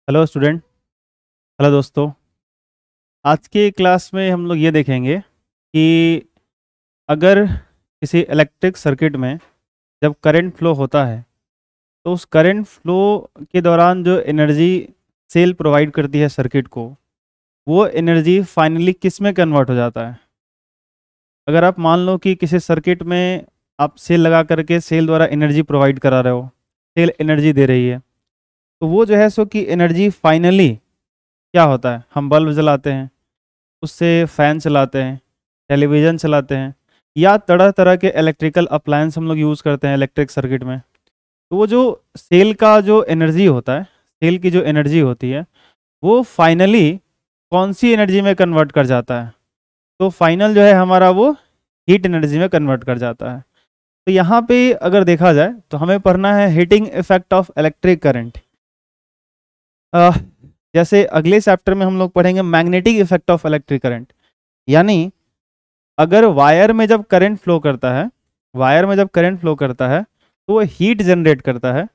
Hello student. Hello दोस्तों। आज के क्लास में हम लोग ये देखेंगे कि अगर किसी इलेक्ट्रिक सर्किट में जब करंट फ्लो होता है तो उस करंट फ्लो के दौरान जो एनर्जी सेल प्रोवाइड करती है सर्किट को, वो एनर्जी फाइनली किस में कन्वर्ट हो जाता है। अगर आप मान लो कि किसी सर्किट में आप सेल लगा करके सेल द्वारा एनर्जी प्रोवाइड करा रहे हो, सेल एनर्जी दे रही है, तो वो जो है सो कि एनर्जी फाइनली क्या होता है, हम बल्ब जलाते हैं, उससे फ़ैन चलाते हैं, टेलीविज़न चलाते हैं, या तरह तरह के इलेक्ट्रिकल अप्लायंस हम लोग यूज़ करते हैं इलेक्ट्रिक सर्किट में। तो वो जो सेल का जो एनर्जी होता है, सेल की जो एनर्जी होती है, वो फाइनली कौन सी एनर्जी में कन्वर्ट कर जाता है। तो फाइनल जो है हमारा वो हीट एनर्जी में कन्वर्ट कर जाता है। तो यहाँ पे अगर देखा जाए तो हमें पढ़ना है heating effect of electric current. जैसे अगले चैप्टर में हम लोग पढ़ेंगे magnetic effect of electric current. यानी अगर वायर में जब करंट फ्लो करता है, वायर में जब करंट फ्लो करता है तो वो हीट जनरेट करता है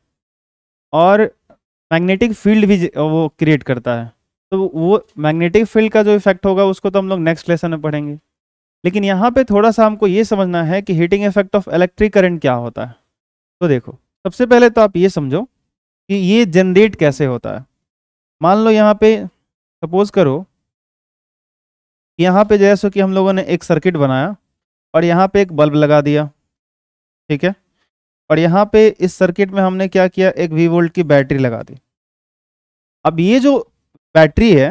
और मैग्नेटिक फील्ड भी वो क्रिएट करता है। तो वो मैग्नेटिक फील्ड का जो इफेक्ट होगा उसको तो हम लोग नेक्स्ट लेसन में पढ़ेंगे। लेकिन यहाँ पे थोड़ा सा हमको ये समझना है कि heating effect of electric current क्या होता है। तो देखो, सबसे पहले तो आप ये समझो कि ये जनरेट कैसे होता है। मान लो यहाँ पे सपोज करो कि यहाँ पे जैसे कि हम लोगों ने एक सर्किट बनाया और यहाँ पे एक बल्ब लगा दिया, ठीक है। और यहाँ पे इस सर्किट में हमने क्या किया, एक वी वोल्ट की बैटरी लगा दी। अब ये जो बैटरी है,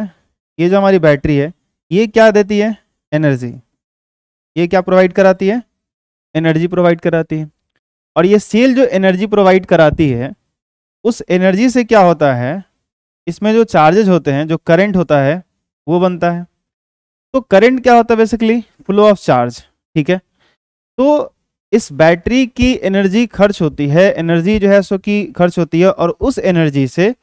ये जो हमारी बैटरी है, ये क्या देती है, एनर्जी। ये क्या प्रोवाइड कराती है, एनर्जी प्रोवाइड कराती है। और ये सेल जो एनर्जी प्रोवाइड कराती है, उस एनर्जी से क्या होता है, इसमें जो चार्जेज होते हैं, जो करंट होता है वो बनता है। तो करंट क्या होता है, बेसिकली फ्लो ऑफ चार्ज, ठीक है। तो इस बैटरी की एनर्जी खर्च होती है, एनर्जी जो है सो की खर्च होती है, और उस एनर्जी से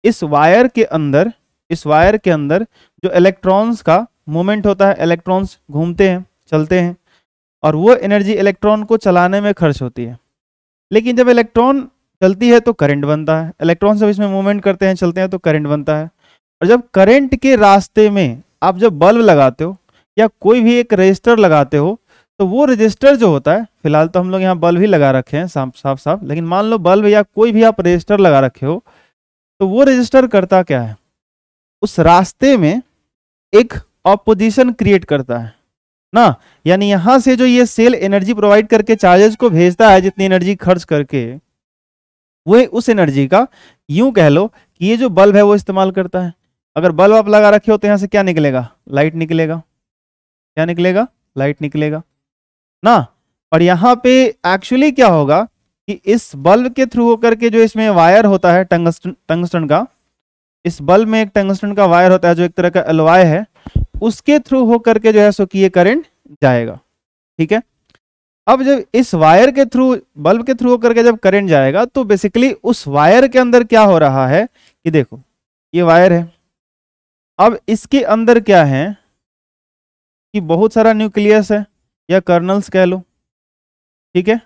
इस वायर के अंदर, इस वायर के अंदर जो इलेक्ट्रॉन्स का मूवमेंट होता है, इलेक्ट्रॉन्स घूमते हैं, चलते हैं, और वो एनर्जी इलेक्ट्रॉन को चलाने में खर्च होती है। लेकिन जब इलेक्ट्रॉन चलती है तो करंट बनता है, इलेक्ट्रॉन जब इसमें मूवमेंट करते हैं, चलते हैं, तो करंट बनता है। और जब करंट के रास्ते में आप जब बल्ब लगाते हो या कोई भी एक रजिस्टर लगाते हो, तो वो रजिस्टर जो होता है, फिलहाल तो हम लोग यहाँ बल्ब ही लगा रखे हैं साफ साफ, लेकिन मान लो बल्ब या कोई भी आप रजिस्टर लगा रखे हो, तो वो रजिस्टर करता क्या है, उस रास्ते में एक ऑपोजिशन क्रिएट करता है ना। यानी यहाँ से जो ये सेल एनर्जी प्रोवाइड करके चार्जेस को भेजता है, जितनी एनर्जी खर्च करके, वो उस एनर्जी का यूं कह लो कि ये जो बल्ब है वो इस्तेमाल करता है। अगर बल्ब आप लगा रखे हो तो यहाँ से क्या निकलेगा, लाइट निकलेगा। क्या निकलेगा, लाइट निकलेगा ना। और यहाँ पे एक्चुअली क्या होगा कि इस बल्ब के थ्रू होकर के जो इसमें वायर होता है टंगस्टन का, इस बल्ब में एक टंगस्टन का वायर होता है जो एक तरह का एलॉय है, उसके थ्रू होकर के जो है सो कि ये करंट जाएगा, ठीक है। अब जब इस वायर के थ्रू, बल्ब के थ्रू होकर के जब करंट जाएगा, तो बेसिकली उस वायर के अंदर क्या हो रहा है कि देखो, ये वायर है, अब इसके अंदर क्या है कि बहुत सारा न्यूक्लियस है या कर्नल्स कह लो, ठीक है।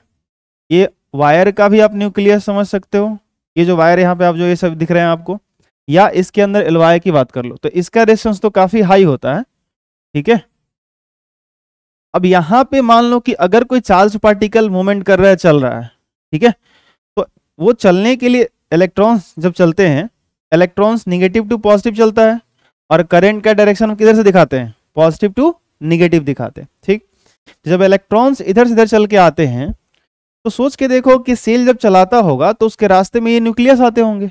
ये वायर का भी आप न्यूक्लियस समझ सकते हो, ये जो वायर यहाँ पे आप जो ये सब दिख रहे हैं आपको, या इसके अंदर एलॉय की बात कर लो, तो इसका रेजिस्टेंस तो काफी हाई होता है, ठीक है। अब यहाँ पे मान लो कि अगर कोई चार्ज पार्टिकल मूवमेंट कर रहा है, चल रहा है, ठीक है, तो वो चलने के लिए इलेक्ट्रॉन्स जब चलते हैं, इलेक्ट्रॉन्स निगेटिव टू पॉजिटिव चलता है, और करंट का डायरेक्शन किधर से दिखाते हैं, पॉजिटिव टू निगेटिव दिखाते हैं, ठीक। जब इलेक्ट्रॉन्स इधर से इधर चल के आते हैं, तो सोच के देखो कि सेल जब चलाता होगा तो उसके रास्ते में ये न्यूक्लियस आते होंगे,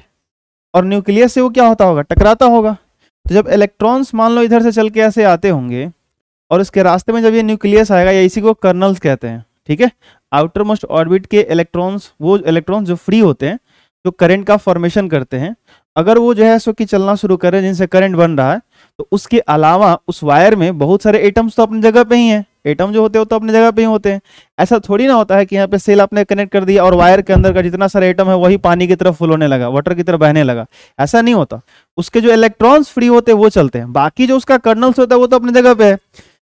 और न्यूक्लियस से वो क्या होता होगा, टकराता होगा। तो जब इलेक्ट्रॉन्स मान लो इधर से चल के ऐसे आते होंगे, और उसके रास्ते में जब ये न्यूक्लियस आएगा, या इसी को कर्नल्स कहते हैं, ठीक है। आउटर मोस्ट ऑर्बिट के इलेक्ट्रॉन्स, वो इलेक्ट्रॉन्स जो फ्री होते हैं, जो करंट का फॉर्मेशन करते हैं, अगर वो जो है सो कि चलना शुरू करें, जिनसे करंट बन रहा है, तो उसके अलावा उस वायर में बहुत सारे एटम्स तो अपनी जगह पे ही हैं। एटम जो होते हैं तो अपनी जगह पे ही होते हैं। ऐसा थोड़ी ना होता है कि यहाँ पे सेल आपने कनेक्ट कर दिया और वायर के अंदर का जितना सारा एटम है वही पानी की तरफ फ्लो होने लगा, वाटर की तरफ बहने लगा, ऐसा नहीं होता। उसके जो इलेक्ट्रॉन्स फ्री होते हैं वो चलते हैं, बाकी जो उसका कर्नल्स होता है वो तो अपनी जगह पे है।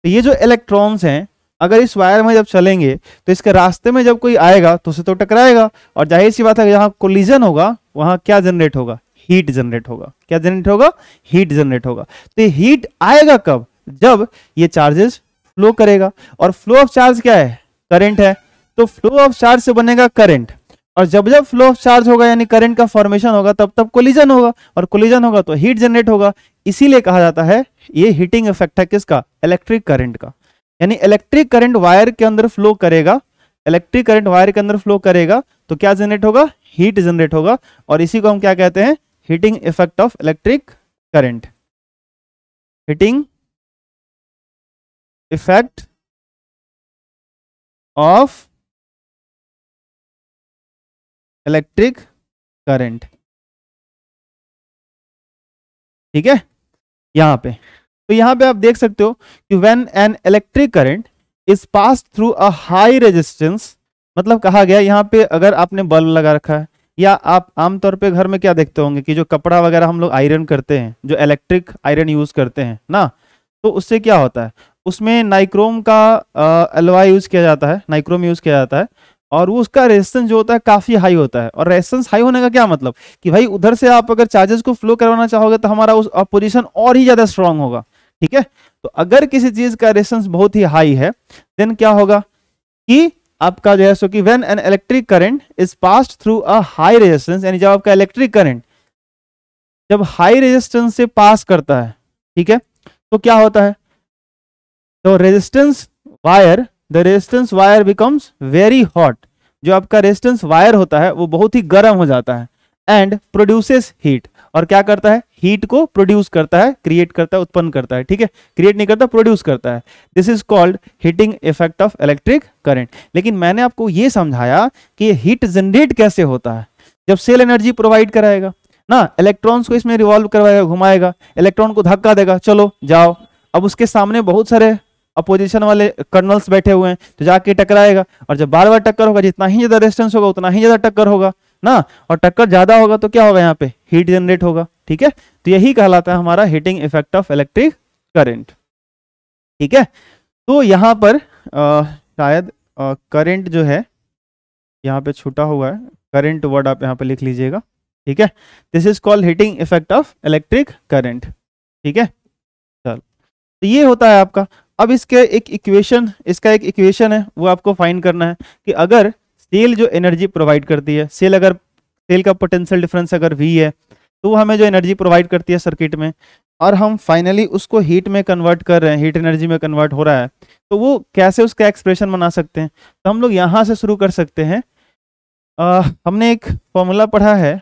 तो ये जो इलेक्ट्रॉन्स हैं, अगर इस वायर में जब चलेंगे तो इसके रास्ते में जब कोई आएगा तो उसे तो टकराएगा, और जाहिर सी बात है जहाँ कोलिजन होगा वहाँ क्या जनरेट होगा, हीट जनरेट होगा। क्या जनरेट होगा? हीट जनरेट होगा। तो ये हीट आएगा कब? जब ये चार्जेस फ्लो करेगा, और फ्लो ऑफ चार्ज क्या है? करंट है। तो फ्लो ऑफ चार्ज से बनेगा करंट, और जब जब फ्लो ऑफ चार्ज होगा यानी करंट का फॉर्मेशन होगा, तब तब कोलिजन होगा, और कोलिजन होगा तो हीट जनरेट होगा। इसीलिए कहा जाता है ये हीटिंग इफेक्ट है किसका? इलेक्ट्रिक करंट का। यानी इलेक्ट्रिक करंट वायर के अंदर फ्लो करेगा, इलेक्ट्रिक करंट वायर के अंदर फ्लो करेगा तो क्या जनरेट होगा? हीट जनरेट होगा, और इसी को हम क्या कहते हैं? Heating effect of electric current. Heating effect of electric current. ठीक है, यहां पे तो यहां पे आप देख सकते हो कि when an electric current is pass through a high resistance, मतलब कहा गया यहां पे अगर आपने बल्ब लगा रखा है, या आप आमतौर पे घर में क्या देखते होंगे कि जो कपड़ा वगैरह हम लोग आयरन करते हैं, जो इलेक्ट्रिक आयरन यूज करते हैं ना, तो उससे क्या होता है? उसमें नाइक्रोम का अलॉय यूज किया जाता है, नाइक्रोम यूज किया जाता है, और वो उसका रेजिस्टेंस जो होता है काफी हाई होता है। और रेजिस्टेंस हाई होने का क्या मतलब? कि भाई उधर से आप अगर चार्जेस को फ्लो करवाना चाहोगे तो हमारा उस पोजीशन और ही ज्यादा स्ट्रांग होगा। ठीक है, तो अगर किसी चीज का रेजिस्टेंस बहुत ही हाई है, देन क्या होगा कि आपका जो है सो कि when an electric current is passed through a high resistance, यानी जब आपका इलेक्ट्रिक करंट जब हाई रेजिस्टेंस से पास करता है, ठीक है, तो क्या होता है? तो resistance wire, the resistance wire becomes very hot. जो आपका रेजिस्टेंस वायर होता है वो बहुत ही गर्म हो जाता है, एंड प्रोड्यूसेस हीट, और क्या करता है? हीट को प्रोड्यूस करता है, क्रिएट करता है, उत्पन्न करता है। ठीक है, क्रिएट नहीं करता, प्रोड्यूस करता है। This is called heating effect of electric current. लेकिन मैंने आपको ये समझाया कि ये हीट जनरेट कैसे होता है। जब सेल एनर्जी प्रोवाइड कराएगा ना, इलेक्ट्रॉन्स को इसमें रिवॉल्व करवाएगा, घुमाएगा, इलेक्ट्रॉन को धक्का देगा, चलो जाओ। अब उसके सामने बहुत सारे अपोजिशन वाले कर्नल्स बैठे हुए हैं, तो जाके टकराएगा, और जब बार बार टक्कर होगा, जितना ही ज्यादा रेजिस्टेंस होगा उतना ही ज्यादा टक्कर होगा ना, और टक्कर ज्यादा होगा तो क्या होगा? यहाँ पे हीट जनरेट होगा। ठीक है, तो यही कहलाता है हमारा heating effect of electric current. ठीक है, तो यहाँ पर शायद करंट जो है यहाँ पे छूटा हुआ है, करंट वर्ड आप यहाँ पे लिख लीजिएगा। ठीक है, this is called heating effect of electric current. ठीक है, चलो, तो ये होता है आपका। अब इसके एक इक्वेशन, इसका एक इक्वेशन है, वो आपको फाइंड करना है कि अगर सेल जो एनर्जी प्रोवाइड करती है, सेल का पोटेंशियल डिफरेंस अगर V है, तो वो हमें जो एनर्जी प्रोवाइड करती है सर्किट में, और हम फाइनली उसको हीट में कन्वर्ट कर रहे हैं, हीट एनर्जी में कन्वर्ट हो रहा है, तो वो कैसे उसका एक्सप्रेशन बना सकते हैं? तो हम लोग यहाँ से शुरू कर सकते हैं। हमने एक फॉर्मूला पढ़ा है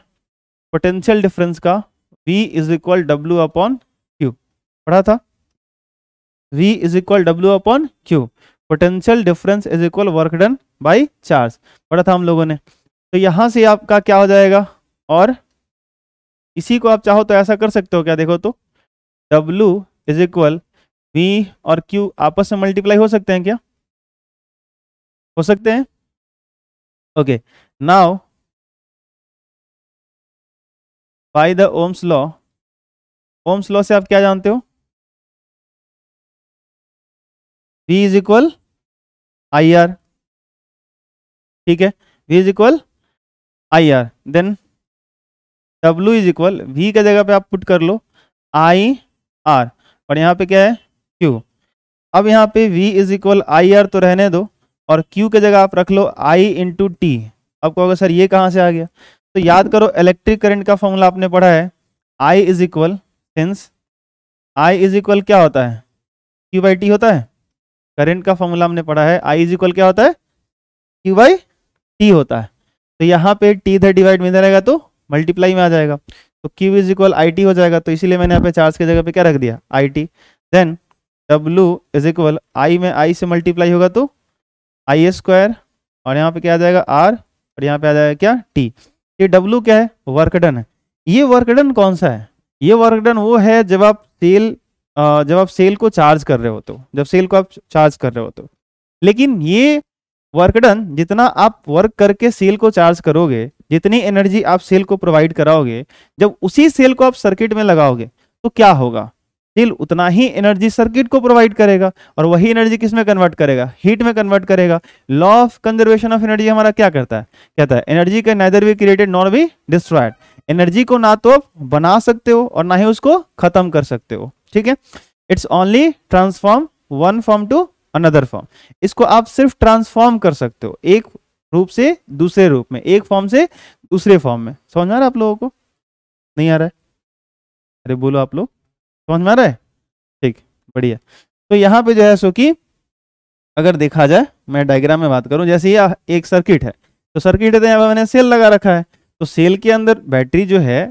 पोटेंशियल डिफरेंस का, V इज इक्वल W/Q, पढ़ा था। V is equal W/Q, potential difference is equal work done by charge, पढ़ा था हम लोगों ने। तो यहां से आपका क्या हो जाएगा? और इसी को आप चाहो तो ऐसा कर सकते हो, क्या देखो तो W इज इक्वल V और Q आपस में मल्टीप्लाई हो सकते हैं क्या? हो सकते हैं। Okay, now by the Ohm's law, Ohm's law से आप क्या जानते हो? V is equal IR। ठीक है, V is equal IR, then W is equal, V का जगह पे आप पुट कर लो IR, और यहाँ पे क्या है? Q। अब यहाँ पे V इज इक्वल IR तो रहने दो, और Q के जगह आप रख लो I इंटू टी। अब कहोगे सर ये कहाँ से आ गया? तो याद करो, इलेक्ट्रिक करंट का फॉर्मूला आपने पढ़ा है, I is equal, since I is equal क्या होता है? Q/T होता है। करंट का फॉर्मूला हमने पढ़ा है, I इज इक्वल क्या होता है? Q/T होता है। तो यहाँ पे T इधर डिवाइड में रहेगा तो मल्टीप्लाई में आ जाएगा, तो Q इज इक्वल IT हो जाएगा। तो इसीलिए मैंने यहाँ पे चार्ज की जगह पे क्या रख दिया? IT। Then W is equal, I में I से मल्टीप्लाई होगा तो I², और यहाँ पे क्या आ जाएगा? R, और यहाँ पे आ जाएगा क्या? T। ये W क्या है? वर्क डन है। ये वर्क डन कौन सा है? ये वर्क डन वो है जब आप सेल को चार्ज कर रहे हो, तो जब सेल को आप चार्ज कर रहे हो तो। लेकिन ये वर्क डन, जितना आप वर्क करके सेल को चार्ज करोगे, जितनी एनर्जी आप सेल को प्रोवाइड कराओगे, जब उसी सेल को आप सर्किट में लगाओगे तो क्या होगा? सेल उतना ही एनर्जी सर्किट को प्रोवाइड करेगा, और वही एनर्जी किस में कन्वर्ट करेगा? हीट में कन्वर्ट करेगा। Law of conservation of energy हमारा क्या करता है? कहता है energy can neither be created nor be destroyed. Energy को ना तो आप बना सकते हो और ना ही उसको खत्म कर सकते हो, ठीक है। It's only transform one form to another form. इसको आप सिर्फ ट्रांसफॉर्म कर सकते हो एक रूप से दूसरे रूप में, एक फॉर्म से दूसरे फॉर्म में। समझ में आ रहा है आप लोगों को? नहीं आ रहा है? अरे बोलो आप लोग, समझ में आ रहा है? ठीक, बढ़िया। तो यहाँ पे जो है सो कि अगर देखा जाए, मैं डायग्राम में बात करूं, जैसे ये एक सर्किट है, तो सर्किट है तो यहाँ पे मैंने सेल लगा रखा है, तो सेल के अंदर बैटरी जो है,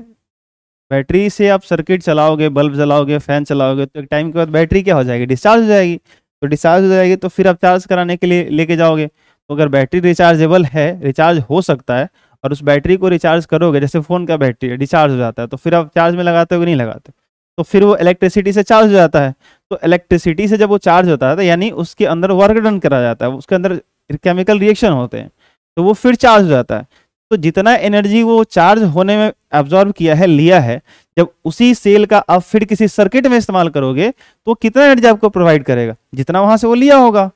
बैटरी से आप सर्किट चलाओगे, बल्ब जलाओगे, फैन चलाओगे, तो एक टाइम के बाद बैटरी क्या हो जाएगी, डिस्चार्ज हो जाएगी। तो डिस्चार्ज हो जाएगी तो फिर आप चार्ज कराने के लिए लेके जाओगे। तो अगर बैटरी रिचार्जेबल है, रिचार्ज हो सकता है, और उस बैटरी को रिचार्ज करोगे, जैसे फ़ोन का बैटरी डिस्चार्ज हो जाता है, तो फिर आप चार्ज में लगाते हो कि नहीं लगाते, तो फिर वो इलेक्ट्रिसिटी से चार्ज हो जाता है। तो इलेक्ट्रिसिटी से जब वो चार्ज होता है, तो यानी उसके अंदर वर्क डन करा जाता है, उसके अंदर केमिकल रिएक्शन होते हैं, तो वो फिर चार्ज हो जाता है। तो जितना एनर्जी वो चार्ज होने में एब्जॉर्ब किया है, लिया है, जब उसी सेल का आप फिर किसी सर्किट में इस्तेमाल करोगे, तो कितना एनर्जी आपको प्रोवाइड करेगा, जितना वहां से वो लिया होगा।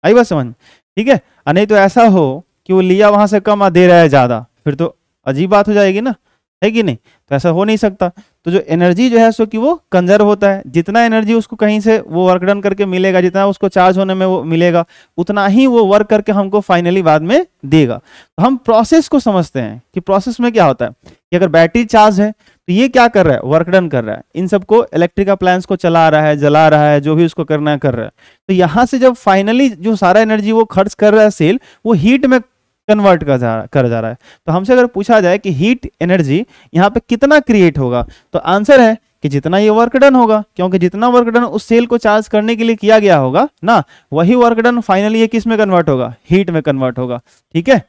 आई बात समझ? ठीक है। नहीं तो ऐसा हो कि वो लिया वहां से कम, दे रहा है ज्यादा, फिर तो अजीब बात हो जाएगी ना, है कि नहीं? तो ऐसा हो नहीं सकता। तो जो एनर्जी जो है सो कि वो कंजर्व होता है, जितना एनर्जी उसको कहीं से वो वर्क डन करके मिलेगा, जितना उसको चार्ज होने में वो मिलेगा, उतना ही वो वर्क करके हमको फाइनली बाद में देगा। तो हम प्रोसेस को समझते हैं कि प्रोसेस में क्या होता है कि अगर बैटरी चार्ज है तो ये क्या कर रहा है, वर्क डन कर रहा है, इन सबको इलेक्ट्रिक अप्लायंस को चला रहा है, जला रहा है, जो भी उसको करना है कर रहा है। तो यहाँ से जब फाइनली जो सारा एनर्जी वो खर्च कर रहा है सेल, वो हीट में कन्वर्ट कर जा रहा है। तो हमसे अगर पूछा जाए कि हीट एनर्जी यहाँ पे कितना क्रिएट होगा, तो आंसर है कि जितना ये वर्क डन होगा, क्योंकि जितना वर्क डन उस सेल को चार्ज करने के लिए किया गया होगा ना, वही वर्क डन फाइनली ये किस में कन्वर्ट होगा, हीट में कन्वर्ट होगा। ठीक है। तो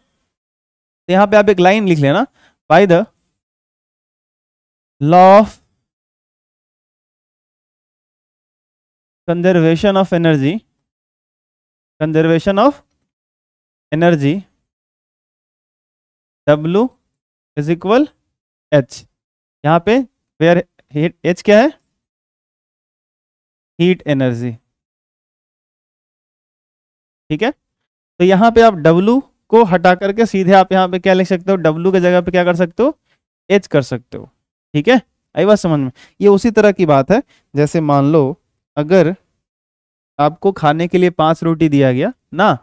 यहाँ पे आप एक लाइन लिख लेना, bye the law of conservation of energy, conservation of energy W is equal H। यहाँ पे वेयर H क्या है, हीट एनर्जी। ठीक है। तो यहाँ पे आप W को हटा करके सीधे आप यहाँ पे क्या लिख सकते हो, W की जगह पे क्या कर सकते हो, H कर सकते हो। ठीक है, आई बात समझ में? ये उसी तरह की बात है, जैसे मान लो अगर आपको खाने के लिए 5 रोटी दिया गया ना,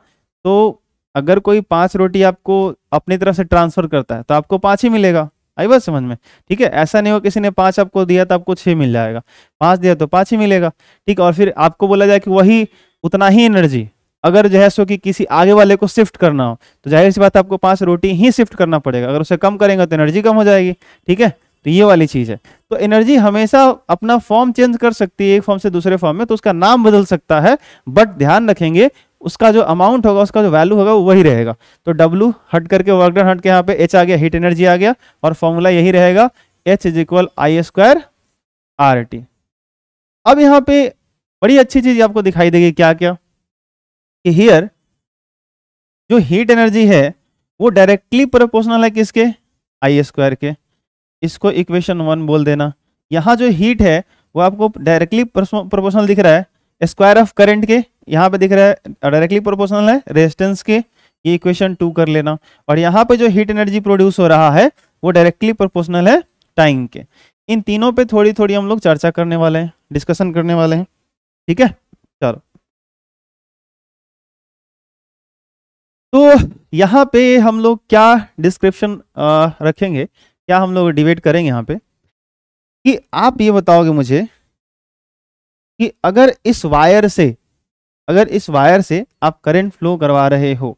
तो अगर कोई 5 रोटी आपको अपनी तरफ से ट्रांसफर करता है तो आपको 5 ही मिलेगा। आई बात समझ में? ठीक है। ऐसा नहीं हो किसी ने 5 आपको दिया तो आपको 6 मिल जाएगा, 5 दिया तो 5 ही मिलेगा। ठीक। और फिर आपको बोला जाए कि वही उतना ही एनर्जी अगर जो है सो कि किसी आगे वाले को शिफ्ट करना हो, तो जाहिर सी बात आपको 5 रोटी ही शिफ्ट करना पड़ेगा, अगर उसे कम करेंगे तो एनर्जी कम हो जाएगी। ठीक है। तो ये वाली चीज है। तो एनर्जी हमेशा अपना फॉर्म चेंज कर सकती है, एक फॉर्म से दूसरे फॉर्म में, तो उसका नाम बदल सकता है, बट ध्यान रखेंगे उसका जो अमाउंट होगा, उसका जो वैल्यू होगा वो वही रहेगा। तो W हट करके वर्क डन हट के यहाँ पे H आ गया, हीट एनर्जी आ गया, और फॉर्मूला यही रहेगा, H is equal I² RT। अब यहाँ पे बड़ी अच्छी चीज आपको दिखाई देगी, क्या क्या कि हियर जो हीट एनर्जी है वो डायरेक्टली प्रोपोर्शनल है किसके, I² के। इसको इक्वेशन 1 बोल देना। यहाँ जो हीट है वो आपको डायरेक्टली प्रोपोर्शनल दिख रहा है स्क्वायर ऑफ करंट के, यहाँ पे दिख रहा है डायरेक्टली प्रोपोर्शनल है रेजिस्टेंस के, ये इक्वेशन 2 कर लेना। और यहाँ पे जो हीट एनर्जी प्रोड्यूस हो रहा है वो डायरेक्टली प्रोपोर्शनल है टाइम के। इन तीनों पे थोड़ी थोड़ी हम लोग चर्चा करने वाले हैं, डिस्कशन करने वाले हैं। ठीक है, चलो। तो यहाँ पे हम लोग क्या डिस्क्रिप्शन रखेंगे, क्या हम लोग डिबेट करेंगे यहाँ पे, कि आप ये बताओगे मुझे कि अगर इस वायर से आप करंट फ्लो करवा रहे हो,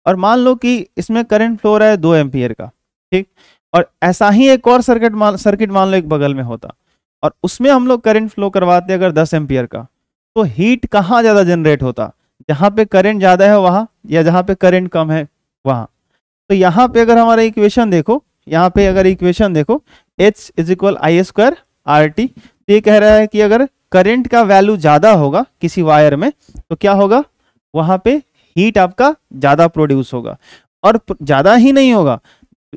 और मान लो कि इसमें करंट फ्लो रहा है 2 एम्पियर का, ठीक, और ऐसा ही एक और सर्किट मान लो एक बगल में होता, और उसमें हम लोग करंट फ्लो करवाते अगर 10 एम्पियर का, तो हीट कहाँ ज्यादा जनरेट होता, जहां पे करंट ज्यादा है वहां, या जहां पे करंट कम है वहां। तो यहाँ पे अगर हमारा इक्वेशन देखो, यहाँ पे अगर इक्वेशन देखो, H is equal I² RT, तो ये कह रहा है कि अगर करंट का वैल्यू ज्यादा होगा किसी वायर में तो क्या होगा, वहां पे हीट आपका ज्यादा प्रोड्यूस होगा। और ज्यादा ही नहीं होगा,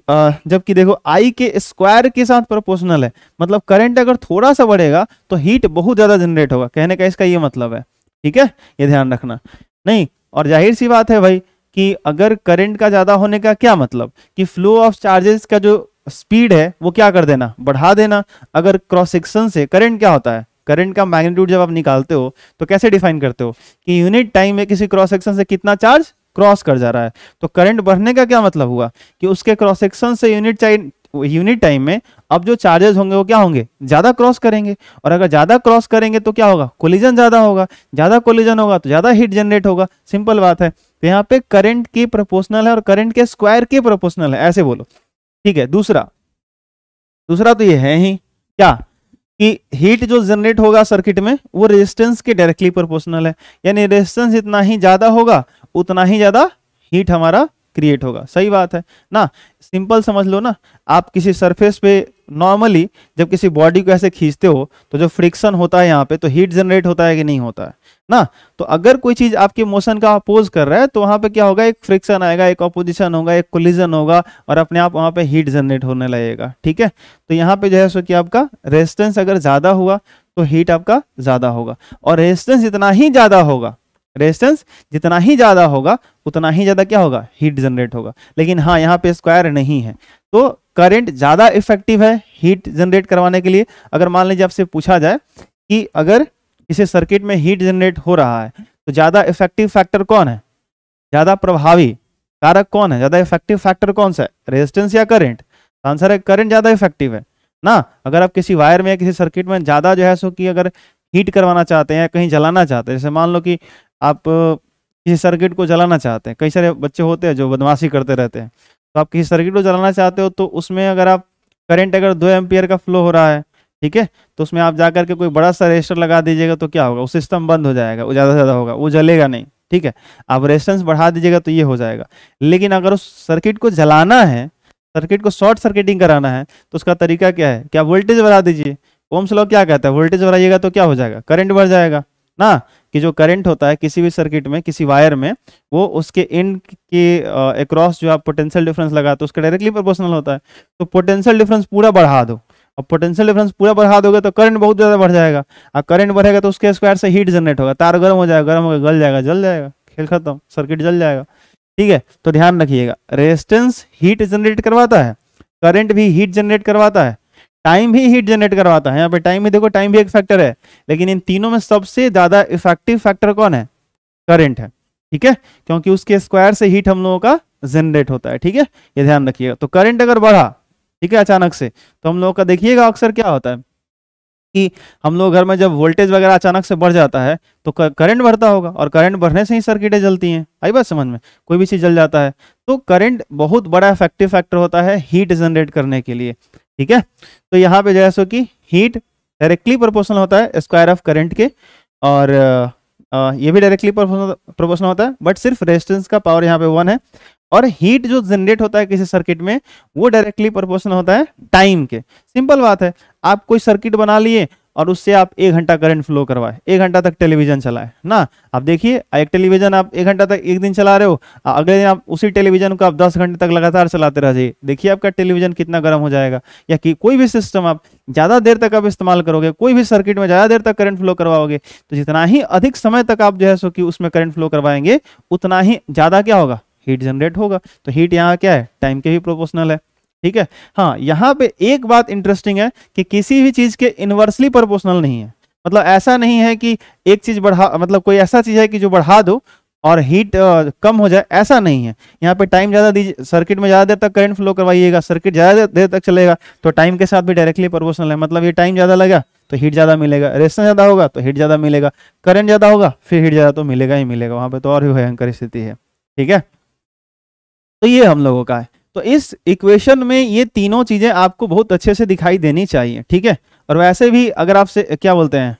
जबकि देखो I के स्क्वायर के साथ प्रोपोर्शनल है, मतलब करंट अगर थोड़ा सा बढ़ेगा तो हीट बहुत ज्यादा जनरेट होगा, कहने का इसका ये मतलब है। ठीक है, ये ध्यान रखना। नहीं, और जाहिर सी बात है भाई कि अगर करंट का ज्यादा होने का क्या मतलब कि फ्लो ऑफ चार्जेस का जो स्पीड है वो क्या कर देना, बढ़ा देना। अगर क्रॉस सेक्शन से करंट क्या होता है, करंट का मैग्नीट्यूड जब आप निकालते हो तो कैसे डिफाइन करते हो कि यूनिट टाइम में किसी क्रॉस सेक्शन से कितना चार्ज क्रॉस कर जा रहा है। तो करंट बढ़ने का क्या मतलब हुआ कि उसके क्रॉस सेक्शन से यूनिट टाइम में अब जो चार्जेस होंगे वो क्या होंगे, ज्यादा क्रॉस करेंगे। और अगर ज्यादा क्रॉस करेंगे तो क्या होगा, कोलिजन ज्यादा होगा, ज्यादा कोलिजन होगा तो ज्यादा हीट जनरेट होगा, सिंपल बात है। तो यहाँ पे करंट की प्रोपोर्शनल है और करंट के स्क्वायर की प्रोपोर्शनल है, ऐसे बोलो, ठीक है। दूसरा तो ये है ही क्या कि हीट जो जनरेट होगा सर्किट में वो रेजिस्टेंस के डायरेक्टली प्रोपोर्शनल है, यानी रेजिस्टेंस जितना ही ज्यादा होगा उतना ही ज्यादा हीट हमारा क्रिएट होगा, सही बात है ना। सिंपल समझ लो ना, आप किसी सरफेस पे नॉर्मली जब किसी बॉडी को ऐसे खींचते हो तो जो फ्रिक्शन होता है यहाँ पे तो हीट जनरेट होता है कि नहीं होता है ना। तो अगर कोई चीज आपके मोशन का अपोज कर रहा है तो वहां पे क्या होगा, एक फ्रिक्शन आएगा, एक अपोजिशन होगा, एक कोलिजन होगा और अपने आप वहां पे हीट जनरेट होने लगेगा, ठीक है। तो यहाँ पे जो है सो कि आपका रेजिस्टेंस अगर ज्यादा हुआ तो हीट आपका ज्यादा होगा, और रेजिस्टेंस जितना ही ज्यादा होगा, रेजिस्टेंस जितना ही ज्यादा होगा उतना ही ज्यादा क्या होगा, हीट जनरेट होगा। लेकिन हाँ यहाँ पे स्क्वायर नहीं है, तो करंट ज्यादा इफेक्टिव है हीट जनरेट करवाने के लिए। अगर मान लीजिए आपसे पूछा जाए कि अगर किसी सर्किट में हीट जनरेट हो रहा है तो ज्यादा इफेक्टिव फैक्टर कौन है, ज्यादा प्रभावी कारक कौन है, ज्यादा इफेक्टिव फैक्टर कौन सा है, रेजिस्टेंस या करंट। आंसर है करंट ज्यादा इफेक्टिव है ना। अगर आप किसी वायर में या किसी सर्किट में ज्यादा जो है सो कि अगर हीट करवाना चाहते हैं या कहीं जलाना चाहते हैं, जैसे मान लो कि आप किसी सर्किट को जलाना चाहते हैं, कई सारे बच्चे होते हैं जो बदमाशी करते रहते हैं, तो आप किसी सर्किट को जलाना चाहते हो तो उसमें अगर आप करंट अगर 2 एम्पियर का फ्लो हो रहा है, ठीक है, तो उसमें आप जाकर के कोई बड़ा सा रेजिस्टर लगा दीजिएगा तो क्या होगा, वो सिस्टम बंद हो जाएगा, वो ज़्यादा से ज़्यादा होगा, वो जलेगा नहीं, ठीक है। आप रेजिस्टेंस बढ़ा दीजिएगा तो ये हो जाएगा। लेकिन अगर उस सर्किट को जलाना है, सर्किट को शॉर्ट सर्किटिंग कराना है तो उसका तरीका क्या है, क्या वोल्टेज बढ़ा दीजिए। ओम्स लॉ क्या कहता है, वोल्टेज बढ़ाइएगा तो क्या हो जाएगा, करंट बढ़ जाएगा ना। कि जो करंट होता है किसी भी सर्किट में, किसी वायर में, वो उसके एंड के अक्रॉस जो आप पोटेंशियल डिफरेंस लगाते हो उसका डायरेक्टली प्रोपोर्शनल होता है। तो पोटेंशियल डिफरेंस पूरा बढ़ा दो, अब पोटेंशियल डिफरेंस पूरा बढ़ा दोगे तो करंट बहुत ज्यादा बढ़ जाएगा, अब करंट बढ़ेगा तो उसके स्क्वायर से हीट जनरेट होगा, तार गर्म हो जाएगा, गर्म होगा गल जाएगा, जल जाएगा, खेल खत्म, सर्किट जल जाएगा, ठीक है। तो ध्यान रखिएगा, रेजिस्टेंस हीट जनरेट करवाता है, करंट भी हीट जनरेट करवाता है, टाइम भी हीट जनरेट करवाता है। यहाँ पे टाइम भी देखो, टाइम भी एक फैक्टर है, लेकिन इन तीनों में सबसे ज्यादा इफेक्टिव फैक्टर कौन है, करंट है, ठीक है, क्योंकि उसके स्क्वायर से हीट हम लोगों का जनरेट होता है, ठीक है, ये ध्यान रखिएगा। तो करंट अगर बढ़ा, ठीक है, अचानक से, तो हम लोगों का देखिएगा अक्सर क्या होता है कि हम लोग घर में जब वोल्टेज वगैरह अचानक से बढ़ जाता है तो करंट बढ़ता होगा, और करंट बढ़ने से ही सर्किटें जलती हैं, आई बात समझ में, कोई भी चीज जल जाता है। तो करंट बहुत बड़ा इफेक्टिव फैक्टर होता है हीट जनरेट करने के लिए, ठीक है। तो यहाँ पे जो है सो कि हीट डायरेक्टली प्रोपोर्शनल होता है स्क्वायर ऑफ करंट के, और ये भी डायरेक्टली प्रोपोर्शनल होता है, बट सिर्फ रेजिस्टेंस का पावर यहाँ पे 1 है। और हीट जो जनरेट होता है किसी सर्किट में वो डायरेक्टली प्रोपोर्शनल होता है टाइम के। सिंपल बात है, आप कोई सर्किट बना लिए और उससे आप 1 घंटा करंट फ्लो करवाए, 1 घंटा तक टेलीविजन चलाए ना, आप देखिए एक टेलीविजन आप 1 घंटा तक एक दिन चला रहे हो, अगले दिन आप उसी टेलीविजन को आप 10 घंटे तक लगातार चलाते रहिए, देखिए आपका टेलीविजन कितना गर्म हो जाएगा। या कि कोई भी सिस्टम आप ज़्यादा देर तक आप इस्तेमाल करोगे, कोई भी सर्किट में ज़्यादा देर तक करंट फ्लो करवाओगे, तो जितना ही अधिक समय तक आप जो है सो कि उसमें करंट फ्लो करवाएंगे उतना ही ज़्यादा क्या होगा, हीट जनरेट होगा। तो हीट यहाँ क्या है, टाइम के भी प्रोपोर्शनल है, ठीक है। हाँ, यहाँ पे एक बात इंटरेस्टिंग है कि किसी भी चीज के इनवर्सली प्रोपोर्शनल नहीं है, मतलब ऐसा नहीं है कि एक चीज बढ़ा, मतलब कोई ऐसा चीज है कि जो बढ़ा दो और हीट कम हो जाए, ऐसा नहीं है। यहाँ पे टाइम ज्यादा दीजिए, सर्किट में ज्यादा देर तक करंट फ्लो करवाइएगा, सर्किट ज्यादा देर तक चलेगा तो टाइम के साथ भी डायरेक्टली प्रोपोर्शनल है, मतलब ये टाइम ज्यादा लगा तो हीट ज्यादा मिलेगा, रेजिस्टेंस ज्यादा होगा तो हीट ज्यादा मिलेगा, करंट ज्यादा होगा फिर हीट ज्यादा तो मिलेगा ही मिलेगा, वहां पे तो और भी भयंकर स्थिति है, ठीक है। तो ये हम लोगों का है। तो इस इक्वेशन में ये तीनों चीजें आपको बहुत अच्छे से दिखाई देनी चाहिए, ठीक है। और वैसे भी अगर आपसे क्या बोलते हैं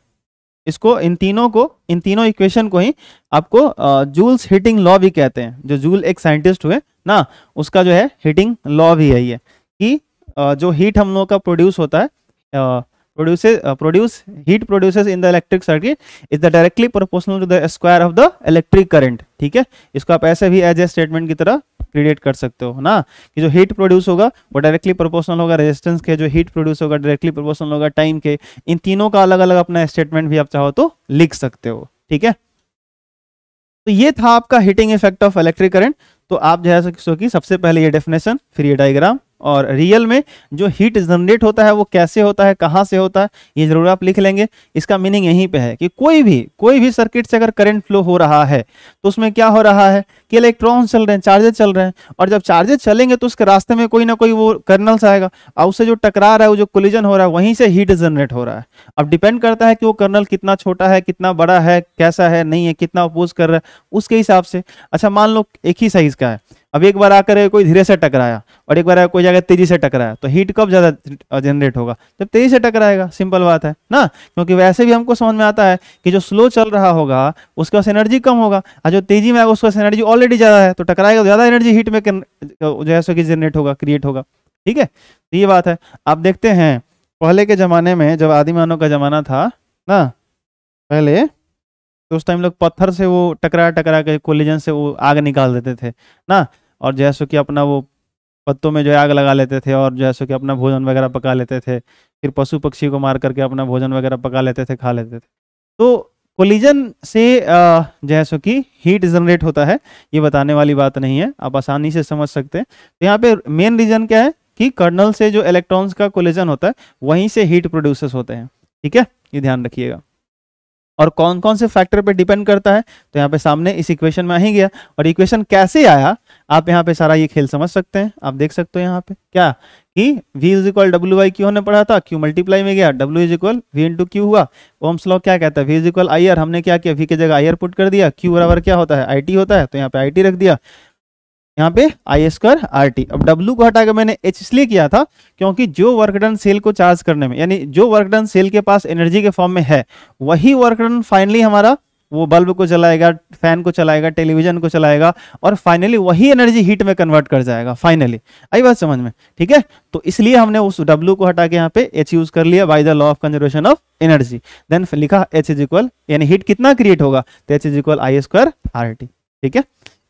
इसको, इन तीनों इक्वेशन को ही आपको जूल्स हीटिंग लॉ भी कहते हैं। जो जूल एक साइंटिस्ट हुए ना, उसका जो है हीटिंग लॉ भी है ये, कि जो हीट हम लोगों का प्रोड्यूस होता है, heat produces in the electric circuit is the directly proportional to the square of the electric current, ठीक है। इसको आप ऐसे भी एज ए स्टेटमेंट की तरह क्रिएट कर सकते हो ना, कि जो हीट प्रोड्यूस होगा वो डायरेक्टली प्रोपोर्शनल होगा रेजिस्टेंस के, जो हीट प्रोड्यूस होगा डायरेक्टली प्रोपोर्शनल होगा टाइम के। इन तीनों का अलग अलग अपना स्टेटमेंट भी आप चाहो तो लिख सकते हो, ठीक है। तो ये था आपका heating effect of electric current. तो आप जो है सो कि सबसे पहले ये डेफिनेशन, फिर ये डायग्राम और रियल में जो हीट जनरेट होता है वो कैसे होता है, कहाँ से होता है, ये जरूर आप लिख लेंगे। इसका मीनिंग यहीं पे है कि कोई भी सर्किट से अगर करंट फ्लो हो रहा है तो उसमें क्या हो रहा है कि इलेक्ट्रॉन चल रहे हैं, चार्जेस चल रहे हैं, और जब चार्जेस चलेंगे तो उसके रास्ते में कोई ना कोई वो कर्नल्स आएगा और उससे जो टकरा रहा है, वो जो कोलिजन हो रहा है, वहीं से हीट जनरेट हो रहा है। अब डिपेंड करता है कि वो कर्नल कितना छोटा है, कितना बड़ा है, कैसा है, नहीं है, कितना अपोज कर रहा है, उसके हिसाब से। अच्छा मान लो एक ही साइज का है, अब एक बार आकर कोई धीरे से टकराया और एक बार कोई जगह तेजी से टकराया, तो हीट कब ज्यादा जनरेट होगा? जब तेजी से टकराएगा, सिंपल बात है ना। क्योंकि वैसे भी हमको समझ में आता है कि जो स्लो चल रहा होगा उसके पास एनर्जी कम होगा, और जो तेजी में आएगा उसके पास एनर्जी ऑलरेडी ज्यादा है, तो टकराएगा तो ज्यादा एनर्जी हीट में जो है सो कि जनरेट होगा, क्रिएट होगा। ठीक है, तो ये बात है। आप देखते हैं पहले के जमाने में जब आदि मानव का जमाना था ना, पहले तो उस टाइम लोग पत्थर से वो टकरा टकरा के कोलिजन से वो आग निकाल देते थे ना, और जैसे कि अपना वो पत्तों में जो है आग लगा लेते थे, और जैसे कि अपना भोजन वगैरह पका लेते थे, फिर पशु पक्षी को मार करके अपना भोजन वगैरह पका लेते थे, खा लेते थे। तो कोलिजन से जैसे कि हीट जनरेट होता है, ये बताने वाली बात नहीं है, आप आसानी से समझ सकते हैं। तो यहाँ पे मेन रीजन क्या है कि कर्नल से जो इलेक्ट्रॉन्स का कोलिजन होता है वहीं से हीट प्रोड्यूसेस होते हैं। ठीक है, ये ध्यान रखिएगा। और कौन कौन से फैक्टर पे डिपेंड करता है, तो यहाँ पे सामने इस इक्वेशन में आ ही गया। और इक्वेशन कैसे आया, आप यहाँ पे सारा ये खेल समझ सकते हैं। आप देख सकते हो यहाँ पे क्या कि V is equal W by Q हमने पढ़ा था, Q मल्टीप्लाई में गया, W is equal V into Q हुआ। ओम्स लॉ क्या कहता है, V is equal I R, हमने क्या किया, V की जगह आई आर पुट कर दिया, Q बराबर क्या होता है, IT होता है, तो यहाँ पे IT रख दिया, यहाँ पे आई स्क्वायर आर टी। अब W को हटा के मैंने H इसलिए किया था क्योंकि जो वर्क डन सेल को चार्ज करने में, यानी जो वर्क डन सेल के पास एनर्जी के फॉर्म में है, वही वर्क डन फाइनली हमारा वो बल्ब को चलाएगा, फैन को चलाएगा, टेलीविजन को चलाएगा, और फाइनली वही एनर्जी हीट में कन्वर्ट कर जाएगा। फाइनली आई बात समझ में? ठीक है, तो इसलिए हमने उस W को हटा के यहाँ पे H यूज कर लिया by the law of conservation of energy. Then लिखा H इज इक्वल, यानी हीट कितना क्रिएट होगा, तो H is equal I square R T. ठीक है,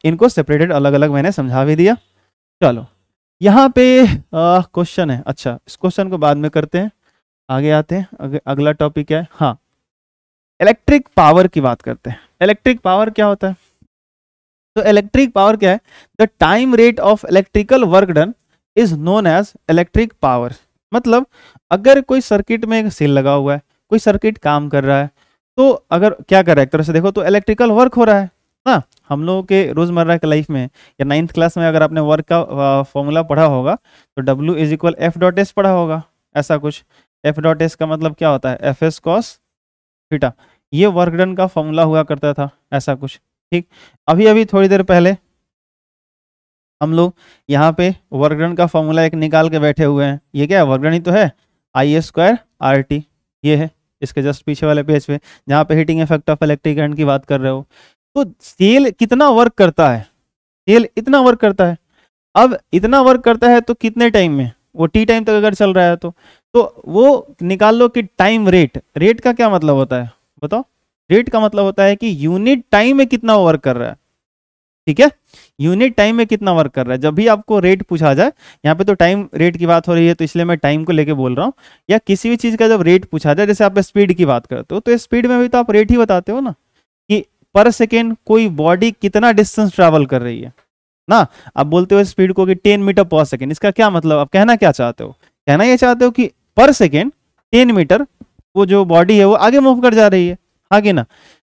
इनको सेपरेटेड अलग अलग मैंने समझा भी दिया। चलो यहाँ पे क्वेश्चन है, अच्छा इस क्वेश्चन को बाद में करते हैं, आगे आते हैं। अगला टॉपिक है, हाँ इलेक्ट्रिक पावर की बात करते हैं। इलेक्ट्रिक पावर क्या होता है? तो इलेक्ट्रिक पावर क्या है, the time rate of electrical work done is known as electric power. मतलब अगर कोई सर्किट में एक सेल लगा हुआ है, कोई सर्किट काम कर रहा है, तो अगर क्या कर रहा है, एक तरह से देखो तो इलेक्ट्रिकल वर्क हो रहा है ना। हम लोगों के रोजमर्रा के लाइफ में या 9th क्लास में अगर आपने वर्क का फॉर्मूला पढ़ा होगा तो W is equal F dot S पढ़ा होगा, ऐसा कुछ। एफ डॉट एस का मतलब क्या होता है, एफ एस कॉस थीटा, ये वर्क डन का फॉर्मूला हुआ करता था, ऐसा कुछ। ठीक, अभी अभी थोड़ी देर पहले हम लोग यहाँ पे वर्क डन का फॉर्मूला एक निकाल के बैठे हुए हैं। ये क्या है, वर्क डन ही तो है, आई स्क्वायर आर टी, ये है इसके जस्ट पीछे वाले पेज पे, जहाँ पे heating effect of electric current की बात कर रहे हो। तो सेल कितना वर्क करता है, सेल इतना वर्क करता है। अब इतना वर्क करता है तो कितने टाइम में, वो टी टाइम तक अगर चल रहा है तो वो निकाल लो कि टाइम रेट। रेट का क्या मतलब होता है बताओ? रेट का मतलब होता है कि यूनिट टाइम में कितना वर्क कर रहा है। ठीक है, यूनिट टाइम में कितना वर्क कर रहा है। जब भी आपको रेट पूछा जाए, यहाँ पे तो टाइम रेट की बात हो रही है तो इसलिए मैं टाइम को लेके बोल रहा हूँ, या किसी भी चीज का जब रेट पूछा जाए, जैसे आप स्पीड की बात करते हो तो स्पीड में भी तो आप रेट ही बताते हो ना, कि पर सेकेंड कोई बॉडी कितना डिस्टेंस ट्रैवल कर रही है ना। आप बोलते हो स्पीड को कि 10 मीटर पर सेकेंड, इसका क्या मतलब, आप कहना क्या चाहते हो? कहना ये चाहते हो कि पर सेकेंड 10 मीटर वो जो बॉडी है वो आगे मूव कर जा रही है, आगे ना।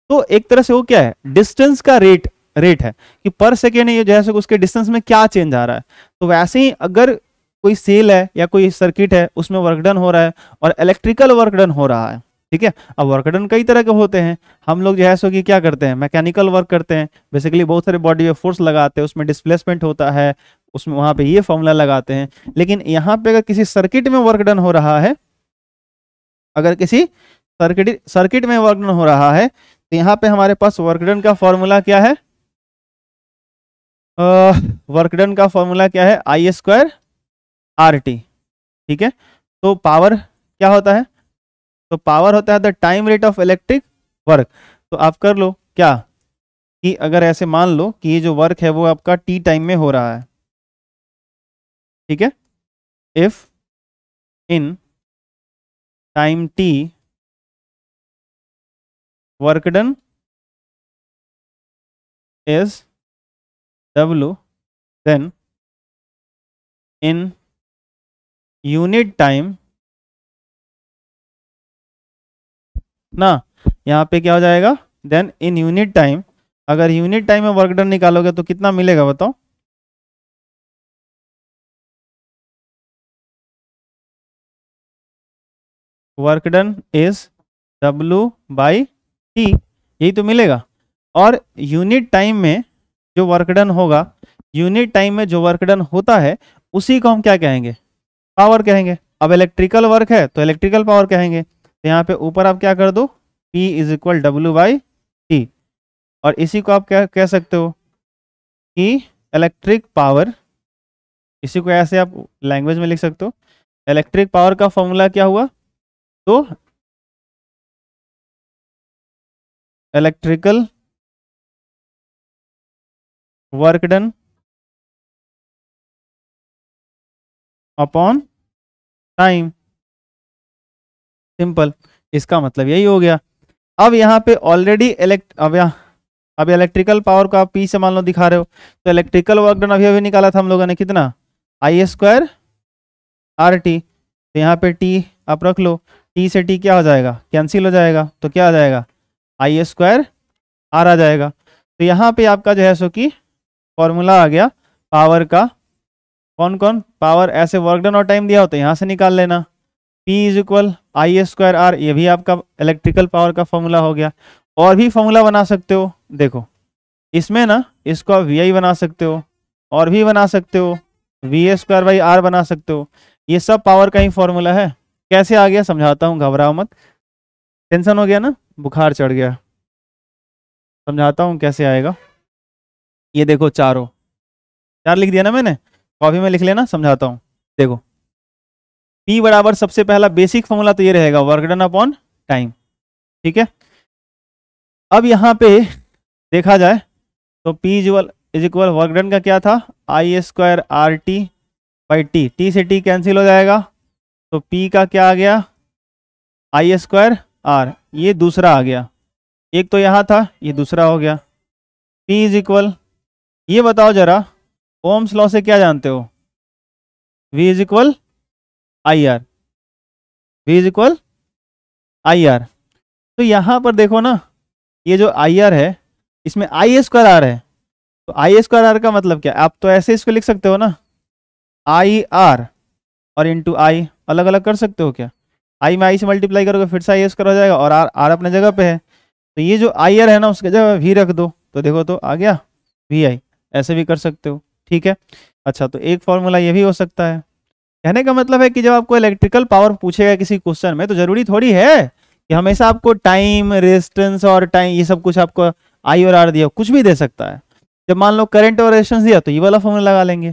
तो एक तरह से वो क्या है, डिस्टेंस का रेट है कि पर सेकेंड ये जैसे उसके डिस्टेंस में क्या चेंज आ रहा है। तो वैसे ही अगर कोई सेल है या कोई सर्किट है, उसमें वर्क डन हो रहा है और इलेक्ट्रिकल वर्क डन हो रहा है, ठीक है। अब वर्क डन कई तरह के होते हैं, हम लोग जो है सो कि क्या करते हैं, मैकेनिकल वर्क करते हैं, बेसिकली बहुत सारे बॉडी में फोर्स लगाते हैं, उसमें डिस्प्लेसमेंट होता है, उसमें वहां पे ये फॉर्मूला लगाते हैं। लेकिन यहाँ पे अगर किसी सर्किट में वर्क डन हो रहा है, अगर किसी सर्किट में वर्क डन हो रहा है, तो यहाँ पे हमारे पास वर्क डन का फॉर्मूला क्या है, वर्क डन का फॉर्मूला क्या है, आई स्क्वायर आर टी। ठीक है, तो पावर क्या होता है, तो पावर होता है the time rate of electric work. तो आप कर लो क्या कि अगर ऐसे मान लो कि ये जो वर्क है वो आपका टी टाइम में हो रहा है, ठीक है। If in time T work done is W, then in unit time ना, यहाँ पे क्या हो जाएगा, देन इन यूनिट टाइम, अगर यूनिट टाइम में वर्क डन निकालोगे तो कितना मिलेगा बताओ। वर्क डन इज W/T, यही तो मिलेगा। और यूनिट टाइम में जो वर्क डन होगा, यूनिट टाइम में जो वर्क डन होता है उसी को हम क्या कहेंगे, पावर कहेंगे। अब इलेक्ट्रिकल वर्क है तो इलेक्ट्रिकल पावर कहेंगे। तो यहाँ पे ऊपर आप क्या कर दो, P इज इक्वल W/T, और इसी को आप क्या कह सकते हो कि इलेक्ट्रिक पावर, इसी को ऐसे आप लैंग्वेज में लिख सकते हो। इलेक्ट्रिक पावर का फॉर्मूला क्या हुआ, तो electrical work done upon time, simple, इसका मतलब यही हो गया। अब यहाँ पे ऑलरेडी अब इलेक्ट्रिकल पावर को आप पी से मान लो दिखा रहे हो, तो इलेक्ट्रिकल वर्क डन अभी अभी निकाला था हम लोगों ने, कितना, I² RT। तो यहाँ पे T आप रख लो, T से T क्या हो जाएगा, कैंसिल हो जाएगा, तो क्या आ जाएगा, I² R आ जाएगा। तो यहाँ पे आपका जो है सो कि फॉर्मूला आ गया पावर का, कौन कौन, पावर ऐसे वर्क डन और टाइम दिया हो तो यहाँ से निकाल लेना, P is equal I² R, ये भी आपका इलेक्ट्रिकल पावर का फॉर्मूला हो गया। और भी फॉर्मूला बना सकते हो, देखो इसमें ना, इसको आप VI बना सकते हो, और भी बना सकते हो VA²/R बना सकते हो। ये सब पावर का ही फॉर्मूला है। कैसे आ गया समझाता हूँ, घबराओ मत, टेंशन हो गया ना, बुखार चढ़ गया, समझाता हूँ कैसे आएगा। ये देखो चार लिख दिया ना मैंने, कॉपी में लिख लेना, समझाता हूँ। देखो P बराबर सबसे पहला बेसिक फॉर्मूला तो ये रहेगा, वर्क डन अपॉन टाइम, ठीक है। अब यहाँ पे देखा जाए तो P is equal work done का क्या था, I² RT/T, T से T कैंसिल हो जाएगा, तो P का क्या आ गया, I² R, ये दूसरा आ गया, एक तो यहाँ था, ये दूसरा हो गया। P इज इक्वल, ये बताओ जरा, ओम्स लॉ से क्या जानते हो, V is equal IR, V is equal IR। तो यहाँ पर देखो ना, ये जो IR है इसमें I² R है, तो I² R का मतलब क्या, आप तो ऐसे इसको लिख सकते हो ना, IR और इंटू I, अलग अलग कर सकते हो क्या, I में I से मल्टीप्लाई करोगे फिर से I² हो जाएगा, और R अपने जगह पे है, तो ये जो IR है ना उसके जगह V रख दो, तो देखो तो आ गया VI, ऐसे भी कर सकते हो, ठीक है। अच्छा, तो एक फॉर्मूला ये भी हो सकता है। कहने का मतलब है कि जब आपको इलेक्ट्रिकल पावर पूछेगा किसी क्वेश्चन में, तो जरूरी थोड़ी है कि हमेशा आपको टाइम, रेजिस्टेंस और टाइम ये सब कुछ आपको I और R दिया, कुछ भी दे सकता है। जब मान लो करंट और रेजिस्टेंस दिया तो ये वाला फॉर्मूला लगा लेंगे,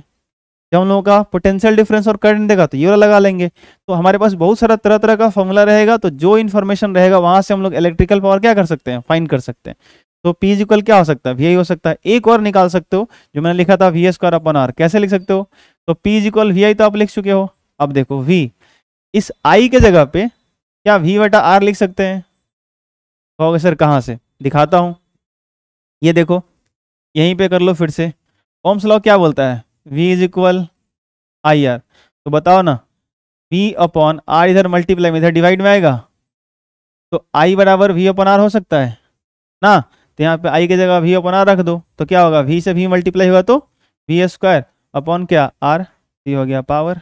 जब हम लोगों का पोटेंशियल डिफरेंस और करंट देगा तो ये वाला लगा लेंगे। तो हमारे पास बहुत सारा तरह तरह का फॉर्मूला रहेगा, तो जो इन्फॉर्मेशन रहेगा वहां से हम लोग इलेक्ट्रिकल पावर क्या कर सकते हैं, फाइंड कर सकते हैं। तो P इक्वल क्या हो सकता है, VI हो सकता है। एक और निकाल सकते हो जो मैंने लिखा था, VA²/R, कैसे लिख सकते हो, तो P इक्वल VI तो आप लिख चुके हो। अब देखो V, इस I के जगह पे क्या V/R लिख सकते हैं, कहोगे सर कहाँ से, दिखाता हूँ। ये देखो यहीं पे कर लो फिर से, ओम्स लॉ क्या बोलता है, V इज इक्वल IR, तो बताओ ना, V/R इधर मल्टीप्लाई में इधर डिवाइड में आएगा, तो I बराबर V/R हो सकता है ना। तो यहाँ पे I की जगह V/R रख दो, तो क्या होगा, V से V मल्टीप्लाई होगा तो V² अपॉन क्या R, ये हो गया पावर।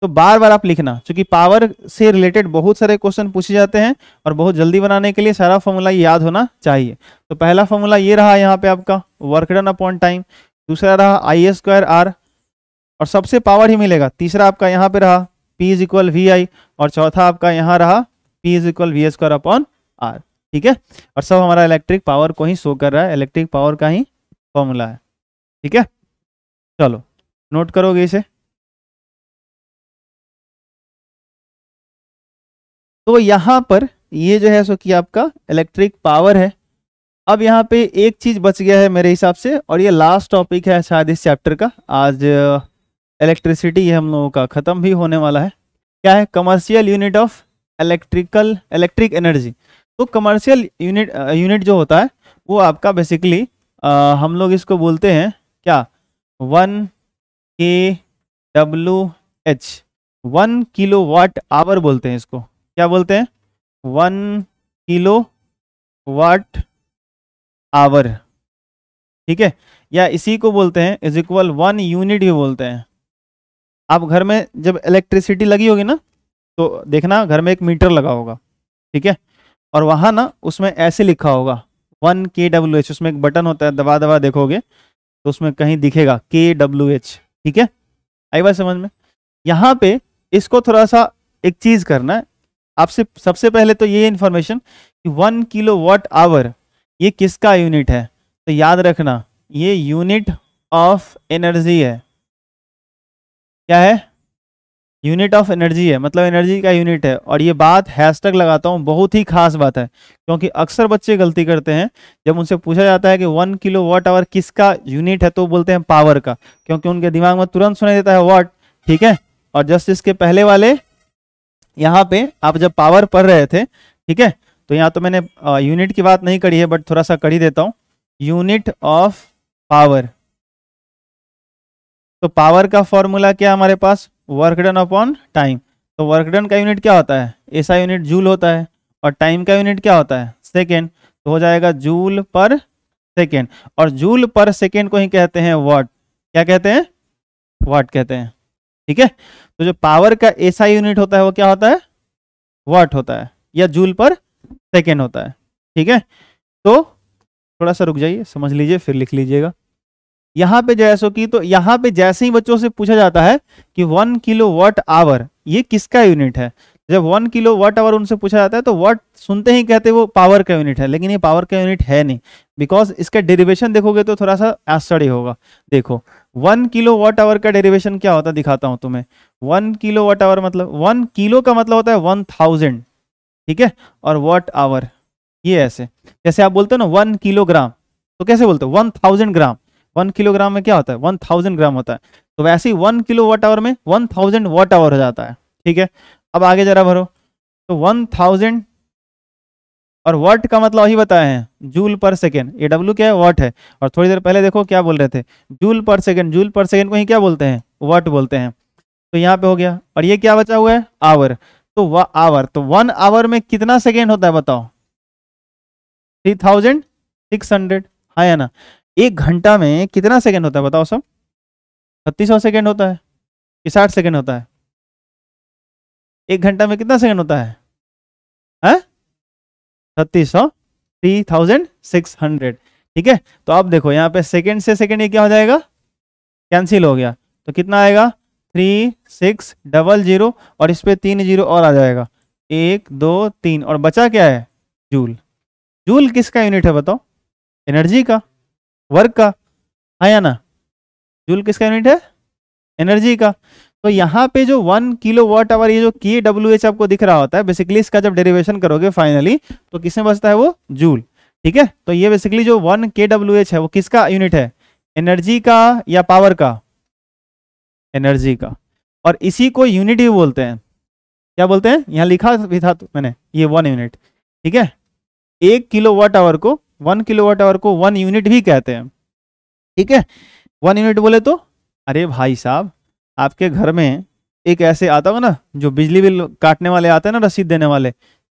तो बार बार आप लिखना, क्योंकि पावर से रिलेटेड बहुत सारे क्वेश्चन पूछे जाते हैं, और बहुत जल्दी बनाने के लिए सारा फॉर्मूला याद होना चाहिए। तो पहला फॉर्मूला ये रहा यहाँ पे आपका, वर्क डन अपॉन टाइम। दूसरा रहा I² R, और सबसे पावर ही मिलेगा। तीसरा आपका यहाँ पे रहा P इज इक्वल VI, और चौथा आपका यहाँ रहा P is equal VA² upon R, ठीक है। और सब हमारा इलेक्ट्रिक पावर को ही शो कर रहा है, इलेक्ट्रिक पावर का ही फॉर्मूला है, ठीक है। चलो नोट करोगे इसे। तो यहाँ पर ये जो है सो कि आपका इलेक्ट्रिक पावर है। अब यहाँ पे एक चीज बच गया है मेरे हिसाब से, और ये लास्ट टॉपिक है शायद इस चैप्टर का। आज इलेक्ट्रिसिटी ये हम लोगों का खत्म भी होने वाला है। क्या है, commercial unit of electric energy. तो कमर्शियल यूनिट जो होता है वो आपका बेसिकली हम लोग इसको बोलते हैं क्या, 1 kWh। 1 किलो वाट आवर बोलते हैं इसको। क्या बोलते हैं? 1 किलो वाट आवर, ठीक है, या इसी को बोलते हैं इज इक्वल 1 यूनिट भी बोलते हैं। आप घर में जब इलेक्ट्रिसिटी लगी होगी ना, तो देखना घर में एक मीटर लगा होगा, ठीक है, और वहाँ ना उसमें ऐसे लिखा होगा 1 kWh, उसमें एक बटन होता है, दबा दबा देखोगे तो उसमें कहीं दिखेगा kWh, ठीक है, आई बात समझ में। यहाँ पे इसको थोड़ा सा एक चीज करना है आपसे। सबसे पहले तो ये इन्फॉर्मेशन कि 1 किलो वाट आवर ये किसका यूनिट है, तो याद रखना ये यूनिट ऑफ एनर्जी है। क्या है? यूनिट ऑफ एनर्जी है, मतलब एनर्जी का यूनिट है। और ये बात हैशटैग लगाता हूँ, बहुत ही खास बात है, क्योंकि अक्सर बच्चे गलती करते हैं जब उनसे पूछा जाता है कि 1 किलो वाट आवर किसका यूनिट है, तो बोलते हैं पावर का, क्योंकि उनके दिमाग में तुरंत सुनाई देता है वाट, ठीक है। और जस्ट इसके पहले वाले यहाँ पे आप जब पावर पढ़ रहे थे, ठीक है, तो यहाँ तो मैंने यूनिट की बात नहीं करी है, बट थोड़ा सा कर ही देता हूँ, यूनिट ऑफ पावर। तो पावर का फॉर्मूला क्या है हमारे पास? Work done upon time. तो वर्क डन का यूनिट क्या होता है? ऐसा यूनिट जूल होता है, और टाइम का यूनिट क्या होता है? सेकेंड। तो हो जाएगा जूल पर सेकेंड, और जूल पर सेकेंड को ही कहते हैं वाट। क्या कहते हैं? वाट कहते हैं, ठीक है। तो जो पावर का ऐसा यूनिट होता है वो क्या होता है? वाट होता है, या जूल पर सेकेंड होता है, ठीक है। तो थोड़ा सा रुक जाइए, समझ लीजिए, फिर लिख लीजिएगा। यहाँ पे जैसो की, तो यहाँ पे जैसे ही बच्चों से पूछा जाता है कि 1 किलो वाट आवर ये किसका यूनिट है, जब 1 किलो वाट आवर उनसे पूछा जाता है तो वाट सुनते ही कहते वो पावर का यूनिट है, लेकिन ये पावर का यूनिट है नहीं, बिकॉज इसका डेरिवेशन देखोगे तो थोड़ा सा आश्चर्य होगा। देखो 1 किलो वाट आवर का डेरिवेशन क्या होता है, दिखाता हूँ तुम्हें। 1 किलो वाट आवर मतलब 1 किलो का मतलब होता है 1000, ठीक है, और वाट आवर ये ऐसे, जैसे आप बोलते हो ना 1 किलोग्राम, तो कैसे बोलते हो? 1000 ग्राम। 1 किलोग्राम में क्या होता है? 1000 ग्राम होता है। तो वैसे ही 1 किलो वाट आवर में 1000 वाट आवर हो जाता है, ठीक है। अब आगे जरा भरो, तो 1000 और वाट का मतलब वही बताए हैं, जूल पर सेकेंड। ये डब्ल्यू क्या है? वाट है। और थोड़ी देर पहले देखो क्या बोल रहे थे, जूल पर सेकेंड। जूल पर सेकेंड को ही क्या बोलते हैं? वाट बोलते हैं। तो यहाँ पे हो गया, और ये क्या बचा हुआ है? आवर। तो आवर, तो 1 आवर में कितना सेकेंड होता है बताओ? 3600, हाँ या ना। 1 घंटा में कितना सेकंड होता है बताओ सब? 3600 सेकंड होता है कि 60 सेकंड होता है? 1 घंटा में कितना सेकंड होता है? 3600, 3600, ठीक है। तो अब देखो यहाँ पे सेकंड से सेकंड ये क्या हो जाएगा? कैंसिल हो गया, तो कितना आएगा? 3600, और इस पे 3 जीरो और आ जाएगा, 1 2 3, और बचा क्या है? जूल। जूल किसका यूनिट है बताओ? एनर्जी का, वर्क का, हाँ या ना। जूल किसका यूनिट है? एनर्जी का। तो यहाँ पे जो 1 किलो वाट आवर, ये जो kWh आपको दिख रहा होता है, बेसिकली इसका जब डेरिवेशन करोगे फाइनली तो किसमें बचता है? वो जूल, ठीक है। तो ये बेसिकली जो 1 kWh है वो किसका यूनिट है? एनर्जी का या पावर का? एनर्जी का। और इसी को यूनिट भी बोलते हैं। क्या बोलते हैं? यहाँ लिखा भी था तो मैंने, ये 1 यूनिट, ठीक है। 1 किलो वाट आवर को, 1 किलो वाट आवर को 1 यूनिट भी कहते हैं, ठीक है। 1 यूनिट बोले तो, अरे भाई साहब आपके घर में एक ऐसे आता होगा ना, जो बिजली बिल काटने वाले आते हैं ना, रसीद देने वाले,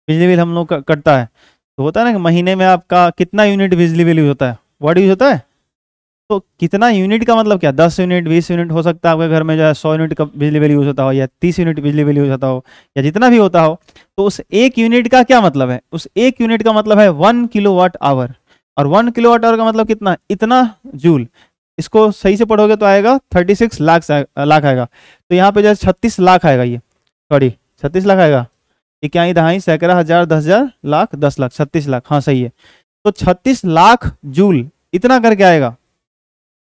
बिजली बिल हम लोग कटता है, तो होता है ना कि महीने में आपका कितना यूनिट बिजली बिल यूज होता है? व्हाट यूज होता है? तो कितना यूनिट का मतलब क्या? 10 यूनिट, 20 यूनिट हो सकता है आपके घर में जो है 100 यूनिट का बिजली बिल यूज होता हो, या 30 यूनिट बिजली बिल यूज होता हो, या जितना भी होता हो। तो उस 1 यूनिट का क्या मतलब है? उस 1 यूनिट का मतलब है 1 किलो वाट आवर, और 1 किलो वाट आवर का मतलब कितना? इतना जूल। इसको सही से पढ़ोगे तो आएगा 36 लाख आएगा। तो यहाँ पे जो 36 लाख आएगा, ये सॉरी 36 लाख आएगा, इकाई दहाई सैकड़ा हजार 10,000 लाख 10 लाख 36 लाख, हाँ सही है। तो 36 लाख जूल इतना करके आएगा।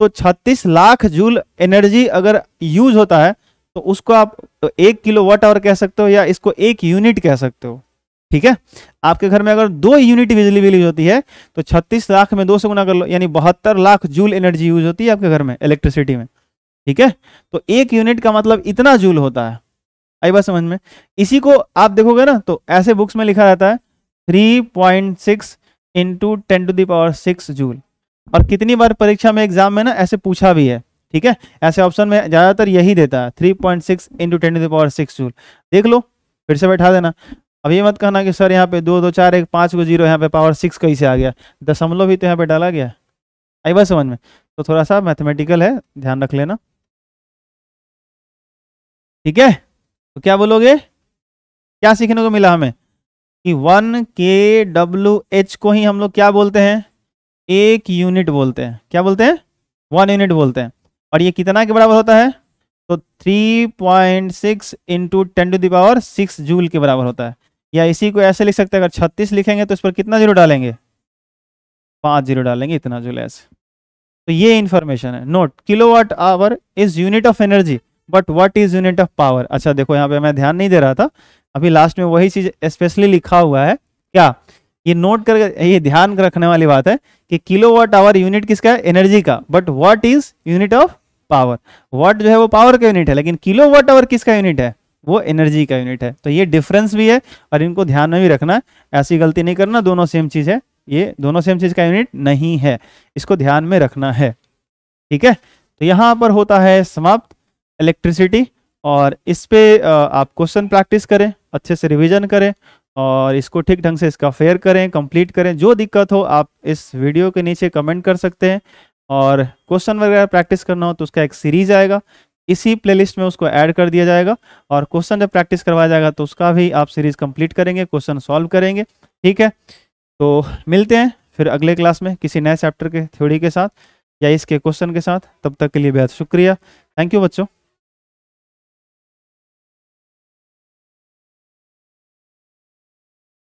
तो 36 लाख जूल एनर्जी अगर यूज होता है तो उसको आप 1 किलो वाट आवर कह सकते हो, या इसको 1 यूनिट कह सकते हो, ठीक है। आपके घर में अगर 2 यूनिट बिजली बिल यूज होती है तो 36 लाख में 2 से गुना कर लो, यानी 72 लाख जूल एनर्जी यूज होती है आपके घर में इलेक्ट्रिसिटी में, ठीक है। तो 1 यूनिट का मतलब इतना जूल होता है। आई बात समझ में? इसी को आप देखोगे ना तो ऐसे बुक्स में लिखा रहता है 3.6 × 10⁶ जूल। और कितनी बार परीक्षा में एग्जाम में ना ऐसे पूछा भी है, ठीक है, ऐसे ऑप्शन में ज़्यादातर यही देता है 3.6 इंटू 10⁶ जूल। देख लो, फिर से बैठा देना। अब ये मत कहना कि सर यहाँ पे 2 2 4 1 5 को जीरो, यहाँ पे पावर 6 कैसे आ गया, दशमलव भी तो यहाँ पे डाला गया। आई बात समझ में? तो थोड़ा सा मैथमेटिकल है, ध्यान रख लेना, ठीक है। तो क्या बोलोगे, क्या सीखने को मिला हमें कि 1 kWh को ही हम लोग क्या बोलते हैं, एक यूनिट बोलते हैं। क्या बोलते हैं? 1 यूनिट बोलते हैं। और ये कितना के बराबर होता है? तो 3.6 इंटू 10⁶ जूल के बराबर होता है। या इसी को ऐसे लिख सकते हैं, अगर 36 लिखेंगे तो इस पर कितना जीरो डालेंगे, 5 जीरो डालेंगे, इतना जूल ऐसे। तो ये इंफॉर्मेशन है। Note, kilowatt hour is unit of energy but what is unit of power. अच्छा देखो, यहाँ पे मैं ध्यान नहीं दे रहा था, अभी लास्ट में वही चीज स्पेशली लिखा हुआ है। क्या ये नोट कर, ये ध्यान रखने वाली बात है कि किलोवाट आवर यूनिट किसका है, एनर्जी का, but what is unit of power. Watt जो है वो पावर का यूनिट है, लेकिन किलोवाट आवर किसका यूनिट है, वो एनर्जी का यूनिट है। तो ये डिफरेंस भी है और इनको ध्यान में भी रखना है, ऐसी गलती नहीं करना, दोनों सेम चीज है, ये दोनों सेम चीज का यूनिट नहीं है, इसको ध्यान में रखना है, ठीक है। तो यहाँ पर होता है समाप्त इलेक्ट्रिसिटी, और इस पे आप क्वेश्चन प्रैक्टिस करें, अच्छे से रिवीजन करें और इसको ठीक ढंग से इसका फेयर करें, कंप्लीट करें। जो दिक्कत हो आप इस वीडियो के नीचे कमेंट कर सकते हैं, और क्वेश्चन वगैरह प्रैक्टिस करना हो तो उसका एक सीरीज आएगा, इसी प्लेलिस्ट में उसको ऐड कर दिया जाएगा, और क्वेश्चन जब प्रैक्टिस करवाया जाएगा तो उसका भी आप सीरीज कंप्लीट करेंगे, क्वेश्चन सॉल्व करेंगे, ठीक है। तो मिलते हैं फिर अगले क्लास में किसी नए चैप्टर के थ्योरी के साथ या इसके क्वेश्चन के साथ। तब तक के लिए बेहद शुक्रिया, थैंक यू बच्चों।